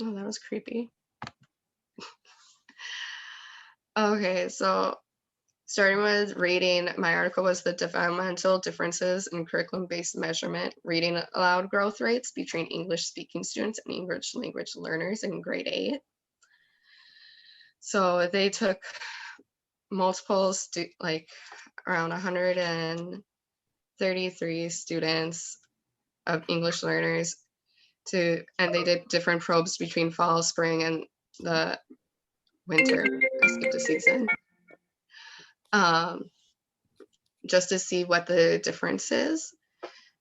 Oh, that was creepy. Okay, so starting with reading, my article was the developmental differences in curriculum-based measurement, reading aloud growth rates between English-speaking students and English language learners in grade 8. So they took multiple, like around 133 students of English learners and they did different probes between fall, spring, and the winter. I skipped a season. Just to see what the difference is.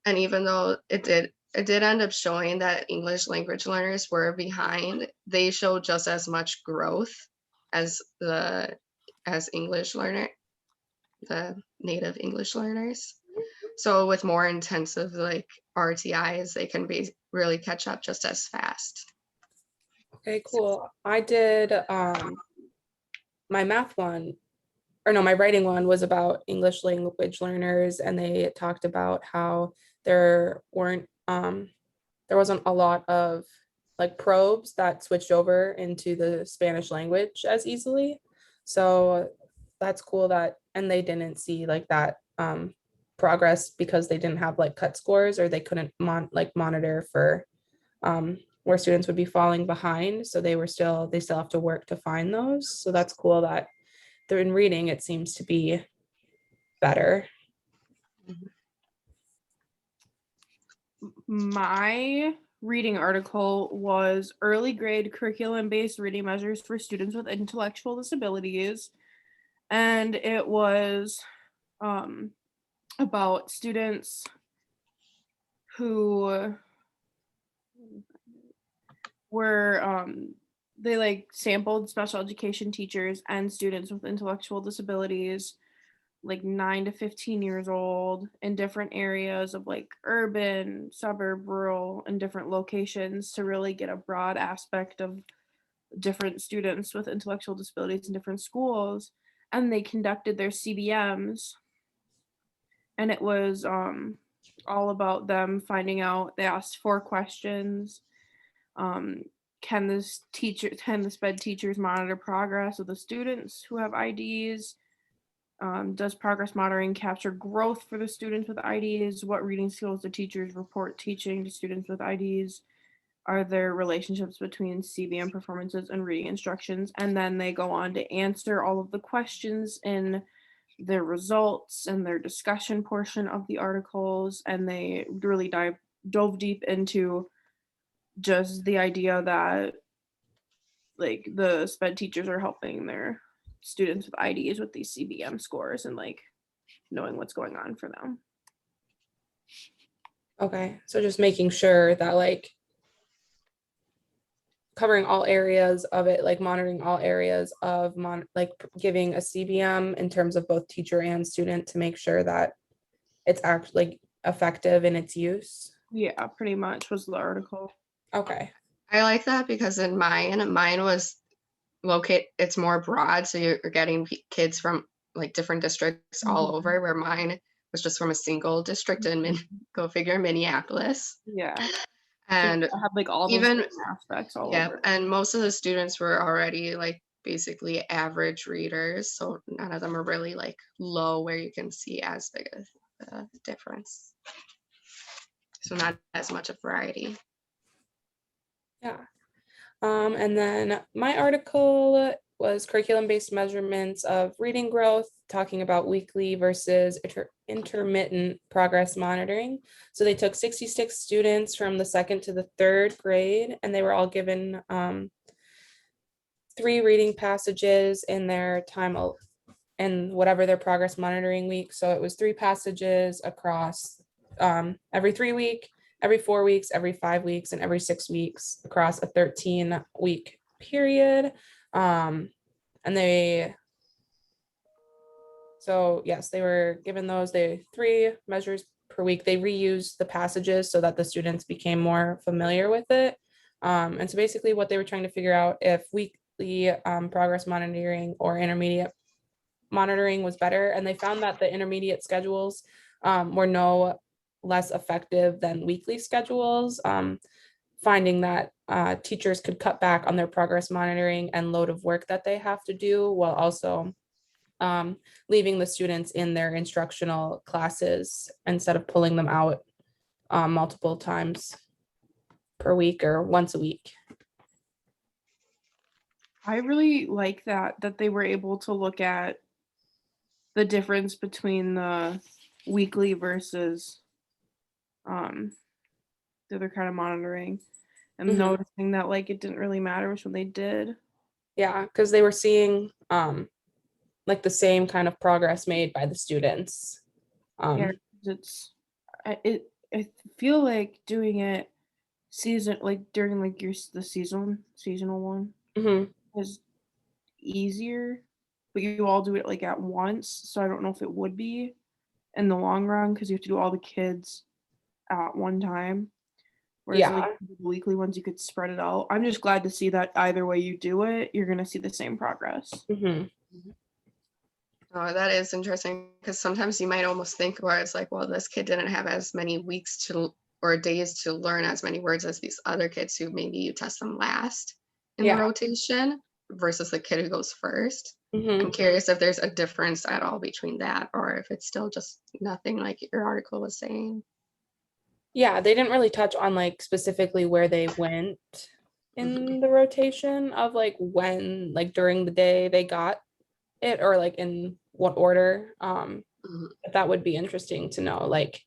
And even though it did end up showing that English language learners were behind, they showed just as much growth as the native English learners. So with more intensive like RTIs, they can really catch up just as fast. Okay, cool. I did my math one, or no, my writing one was about English language learners, and they talked about how there wasn't a lot of like probes that switched over into the Spanish language as easily. So that's cool and they didn't see like that progress because they didn't have like cut scores, or they couldn't monitor for where students would be falling behind. So they still have to work to find those. So that's cool that they're in reading, it seems to be better. My reading article was early grade curriculum-based reading measures for students with intellectual disabilities. And it was about students who were they like sampled special education teachers and students with intellectual disabilities, like 9 to 15 years old, in different areas of like urban, suburb, rural, and different locations, to really get a broad aspect of different students with intellectual disabilities in different schools. And they conducted their CBMs, and it was all about them finding out. They asked 4 questions. Can the SPED teachers monitor progress of the students who have IDs? Does progress monitoring capture growth for the students with IDs? What reading skills do teachers report teaching to students with IDs? Are there relationships between CBM performances and reading instructions? And then they go on to answer all of the questions in their results and their discussion portion of the articles. And they really dove deep into just the idea that like the SPED teachers are helping their students with IDs with these CBM scores and like knowing what's going on for them. Okay, so just making sure that like covering all areas of it, like monitoring all areas of like giving a CBM in terms of both teacher and student to make sure that it's actually like effective in its use. Yeah, pretty much was the article. Okay. I like that because in mine was it's more broad, so you're getting kids from like different districts all over, where mine was just from a single district in go figure, Minneapolis. Yeah. And so I had like all those even aspects all yeah, over. and most of the students were already like basically average readers, so none of them are really like low where you can see as big a difference. So not as much a variety. Yeah. And then my article was curriculum-based measurements of reading growth, talking about weekly versus intermittent progress monitoring. So they took 66 students from the 2nd to the 3rd grade, and they were all given 3 reading passages in their time and whatever their progress monitoring week. So it was 3 passages across every 3 week, every 4 weeks, every 5 weeks, and every 6 weeks across a 13-week period. And yes, they were given those 3 measures per week. They reused the passages so that the students became more familiar with it. And so basically what they were trying to figure out if weekly progress monitoring or intermediate monitoring was better. And they found that the intermediate schedules were no less effective than weekly schedules. finding that teachers could cut back on their progress monitoring and load of work that they have to do, while also leaving the students in their instructional classes instead of pulling them out multiple times per week or once a week. I really like that they were able to look at the difference between the weekly versus the other kind of monitoring, and Mhm. noticing that like it didn't really matter which one they did. Yeah, because they were seeing like the same kind of progress made by the students. Yeah, it's I feel like doing it like during like the seasonal one Mhm. is easier, but you all do it like at once, so I don't know if it would be in the long run because you have to do all the kids at one time. Whereas like Yeah. the weekly ones, you could spread it out. I'm just glad to see that either way you do it, you're gonna see the same progress. Mhm. Oh, that is interesting because sometimes you might almost think about it as like, well, this kid didn't have as many weeks to or days to learn as many words as these other kids who maybe you test them last in the Yeah. rotation versus the kid who goes first. I'm Mhm. curious if there's a difference at all between that or if it's still just nothing like your article was saying. Yeah, they didn't really touch on like specifically where they went in the rotation of like when, like during the day they got it, or like in what order. Mhm, But that would be interesting to know, like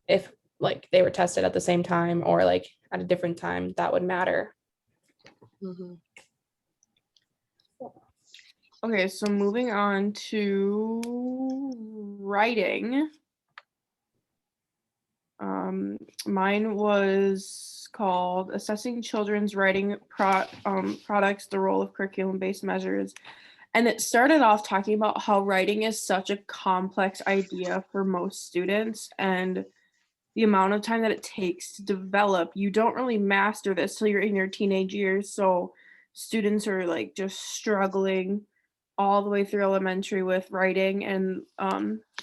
if like they were tested at the same time or like at a different time, that would matter. mhm. Okay, so moving on to writing. Mine was called Assessing Children's Writing Products, the Role of Curriculum-Based Measures. And it started off talking about how writing is such a complex idea for most students, and the amount of time that it takes to develop. You don't really master this till you're in your teenage years. So students are like just struggling all the way through elementary with writing, and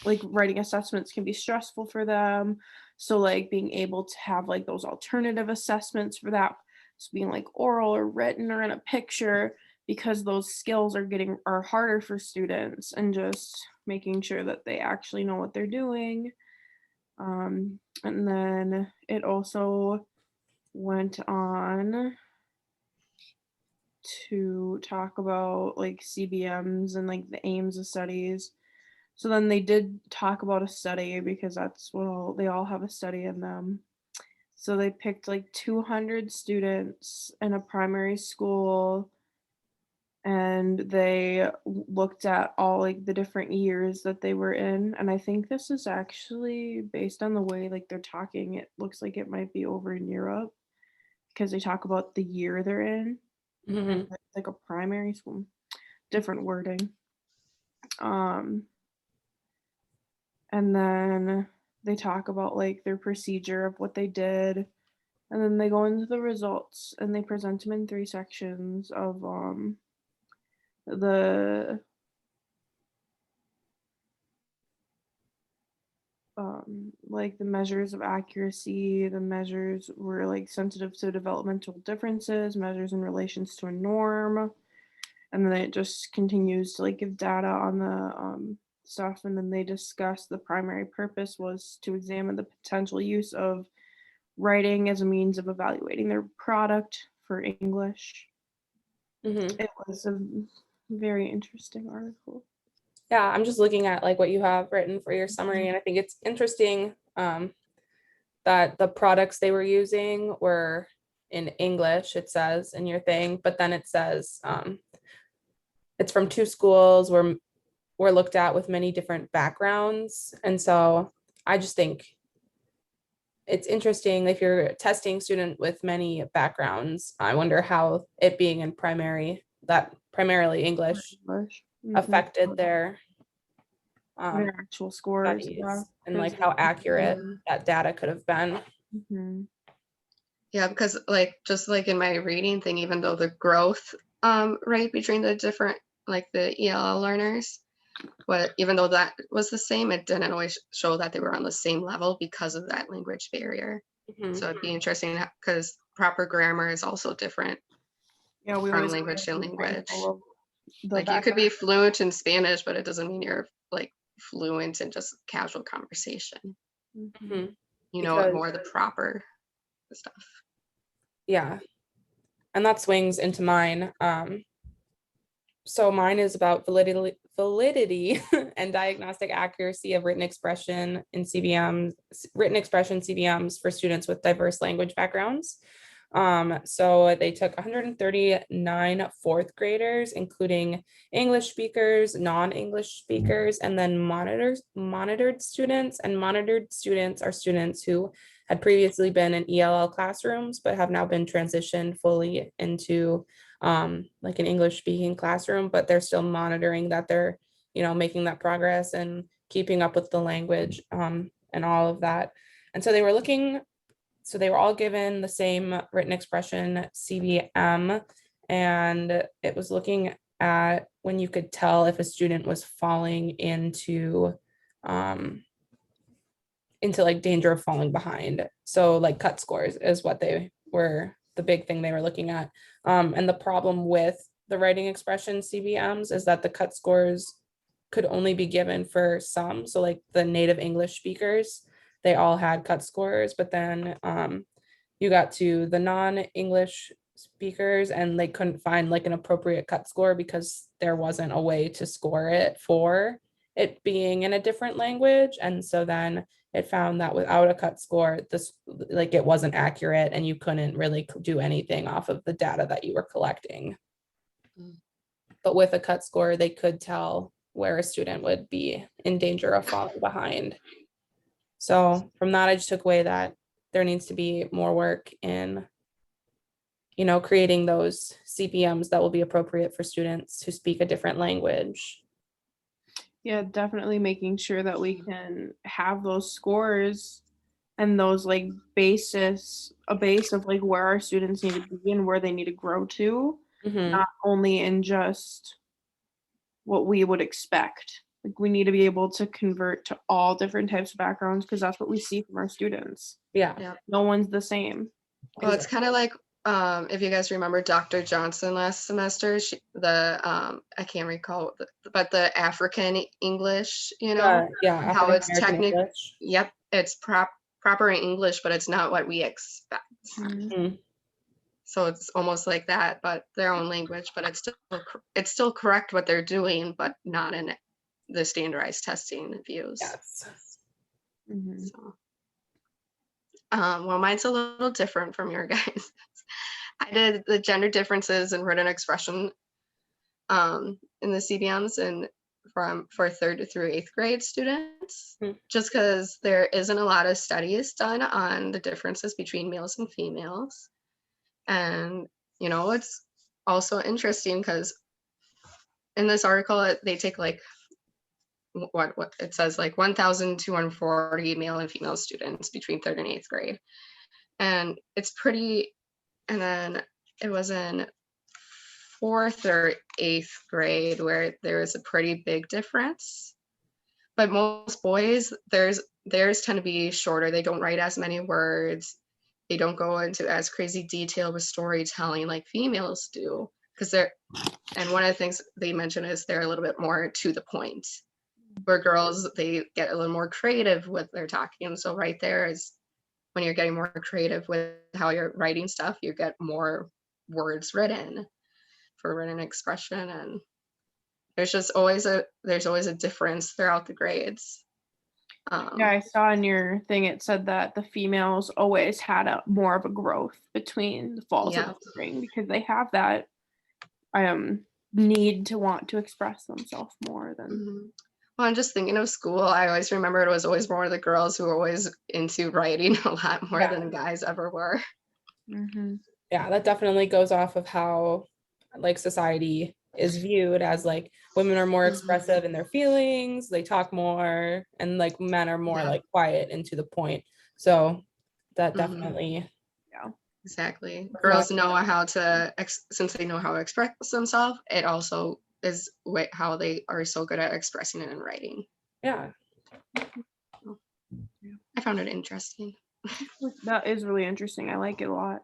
like writing assessments can be stressful for them. So like being able to have like those alternative assessments for that, so being like oral or written or in a picture, because those skills are harder for students, and just making sure that they actually know what they're doing. And then it also went on to talk about like CBMs and like the aims of studies. So then they did talk about a study because that's what they all have a study in them. So they picked like 200 students in a primary school, and they looked at all like the different years that they were in. And I think this is actually based on the way like they're talking, it looks like it might be over in Europe because they talk about the year they're in. Mhm. It's like a primary school, different wording. um and then they talk about like their procedure of what they did, and then they go into the results and they present them in three sections of the like the measures of accuracy. The measures were like sensitive to developmental differences, measures in relations to a norm, and then it just continues to like give data on the stuff. And then they discuss the primary purpose was to examine the potential use of writing as a means of evaluating their product for English. Mhm. It was a very interesting article. Yeah, I'm just looking at like what you have written for your summary, and I think it's interesting that the products they were using were in English, it says in your thing, but then it says it's from two schools were looked at with many different backgrounds. And so I just think it's interesting if you're testing student with many backgrounds. I wonder how it being in that primarily English English. affected their Their actual scores, yeah. studies, and like how accurate that data could have been. Mhm. Yeah, because like just like in my reading thing, even though the growth rate between the different like the ELL learners, but even though that was the same, it didn't always show that they were on the same level because of that language barrier. Mhm. So it'd be interesting because proper grammar is also different Yeah, we from always language to be language. mindful of the Like you could be background. fluent in Spanish, but it doesn't mean you're like fluent in just casual conversation. Mhm. Mhm. You know Because more the proper stuff. yeah, and that swings into mine. So mine is about validity and diagnostic accuracy of written expression in CVMs for students with diverse language backgrounds. So they took 139 fourth graders, including English speakers, non-English speakers, and then monitored students. And monitored students are students who had previously been in ELL classrooms, but have now been transitioned fully into like an English speaking classroom, but they're still monitoring that they're, making that progress and keeping up with the language and all of that. And so they were all given the same written expression CVM, and it was looking at when you could tell if a student was falling into like danger of falling behind. So like cut scores is what they were, the big thing they were looking at. And the problem with the writing expression CVMs is that the cut scores could only be given for some. So like the native English speakers, they all had cut scores, but then you got to the non-English speakers and they couldn't find like an appropriate cut score because there wasn't a way to score it for it being in a different language. And so then it found that without a cut score, this like it wasn't accurate and you couldn't really do anything off of the data that you were collecting. Mm. But with a cut score, they could tell where a student would be in danger of falling behind. So from that, I just took away that there needs to be more work in, creating those CPMs that will be appropriate for students who speak a different language. Yeah, definitely making sure that we can have those scores and those like a base of like where our students need to be and where they need to grow to, Mhm. not only in just what we would expect. Like we need to be able to convert to all different types of backgrounds because that's what we see from our students. Yeah. Yeah. No one's the same. Well, it's kind of like if you guys remember Dr. Johnson last semester, I can't recall, but the African English, Yeah, how African it's American English. Yep, it's proper in English, but it's not what we expect. Mhm. So it's almost like that, but their own language, but it's still correct what they're doing, but not in the standardized testing views. Yes. Mhm. So, well, mine's a little different from your guys. I did the gender differences in written expression in the CBMs and for 3rd through 8th grade students, just because there isn't a lot of studies done on the differences between males and females. And, it's also interesting because in this article, they take like what it says like 1,240 male and female students between 3rd and 8th grade. And it's pretty, and then it was in 4th or 8th grade where there was a pretty big difference. But most boys, theirs tend to be shorter. They don't write as many words. They don't go into as crazy detail with storytelling like females do. And one of the things they mention is they're a little bit more to the point. Where girls, they get a little more creative with their talking. So right there is when you're getting more creative with how you're writing stuff, you get more words written for written expression, and there's always a difference throughout the grades. Yeah, I saw in your thing it said that the females always had more of a growth between the fall to Yeah. the spring because they have that need to want to express themselves more than. Mhm. Well, I'm just thinking of school. I always remember it was always more the girls who were always into writing a lot more than guys ever were. Mhm. Yeah, that definitely goes off of how like society is viewed as like women are more expressive in their feelings, they talk more, and like men are more Yeah. like quiet and to the point. So that Mhm. definitely Exactly. Girls know how to, since they know how to express themselves, it also is how they are so good at expressing it in writing. Yeah. I found it interesting. That is really interesting. I like it a lot.